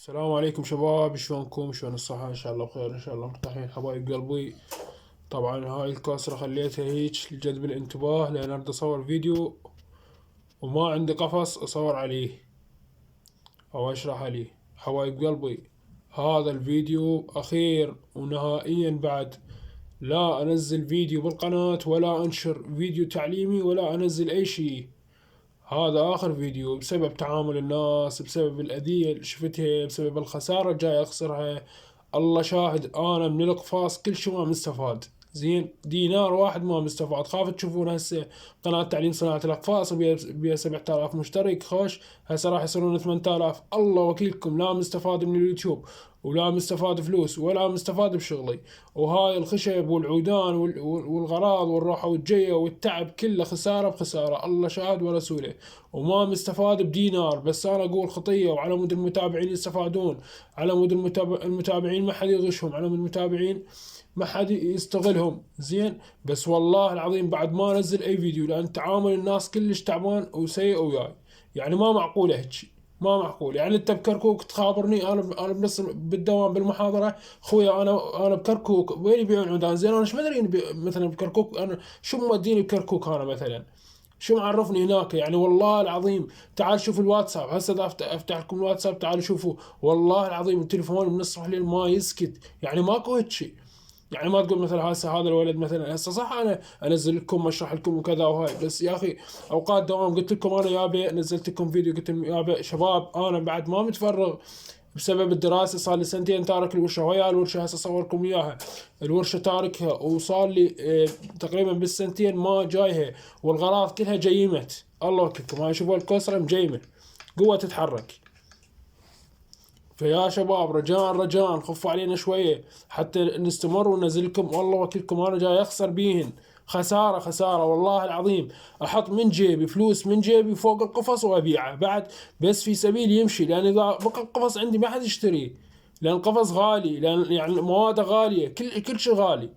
السلام عليكم شباب، شلونكم؟ شلون الصحة؟ ان شاء الله بخير، ان شاء الله مرتاحين حبايب قلبي. طبعا هاي الكاسرة خليتها هيج لجذب الانتباه، لان اريد اصور فيديو وما عندي قفص اصور عليه او اشرح عليه. حبايب قلبي، هذا الفيديو اخير ونهائيا، بعد لا انزل فيديو بالقناة ولا انشر فيديو تعليمي ولا انزل اي شيء. هذا آخر فيديو بسبب تعامل الناس، بسبب الأذية اللي شفتها، بسبب الخسارة الجاي أخسرها. الله شاهد، أنا من القفاص كل شيء ما مستفاد. زين، دينار واحد ما مستفاد. خاف تشوفون هسه قناة تعليم صناعة الأقفاص بيها 7000 مشترك خوش، هسه راح يصيرون 8000. الله وكيلكم، لا مستفاد من اليوتيوب ولا مستفاد فلوس ولا مستفاد بشغلي. وهاي الخشب والعودان والغراض والروحة والجية والتعب كله خسارة بخسارة، الله شاهد ورسوله. وما مستفاد بدينار. بس انا اقول خطية، وعلى مود المتابعين يستفادون، على مود المتابعين ما حد يغشهم، على مود المتابعين ما حد يستغلهم. زين، بس والله العظيم بعد ما انزل اي فيديو، لان تعامل الناس كلش تعبان وسيء وياي. يعني ما معقولة هيك، ما معقول. يعني انت بكركوك تخابرني، انا بنص بالدوام بالمحاضره، خويا انا بكركوك وين يبيعون عودان؟ زين انا ايش مدري مثلا بكركوك، انا شو موديني بكركوك انا مثلا؟ شو معرفني هناك؟ يعني والله العظيم، تعال شوف الواتساب هسه، افتح لكم الواتساب، تعالوا شوفوا. والله العظيم التليفون من الصبح ليل ما يسكت، يعني ماكو هيك شيء. يعني ما تقول مثلا هسه هذا الولد مثلا، هسه صح انا انزل لكم اشرح لكم وكذا وهاي، بس يا اخي اوقات دوام قلت لكم انا يابا، نزلت لكم فيديو قلت لكم يابا شباب انا بعد ما متفرغ بسبب الدراسه، صار لي سنتين تارك الورشه، ويا الورشه هسه اصوركم اياها. الورشه تاركها وصار لي تقريبا بالسنتين ما جايها، والغراض كلها جيمت. الله وكلكم، هاي شوفوا الكسره مجيمه، قوه تتحرك. فيا شباب، رجاء رجاء خفوا علينا شوية حتى نستمر وننزل لكم. والله وكيلكم أنا جاي أخسر بيهن، خسارة خسارة والله العظيم. أحط من جيبي فلوس، من جيبي فوق القفص وأبيعه بعد، بس في سبيل يمشي، لأن إذا بقى القفص عندي ما حد يشتريه، لأن القفص غالي، لأن يعني مواده غالية، كل شيء غالي.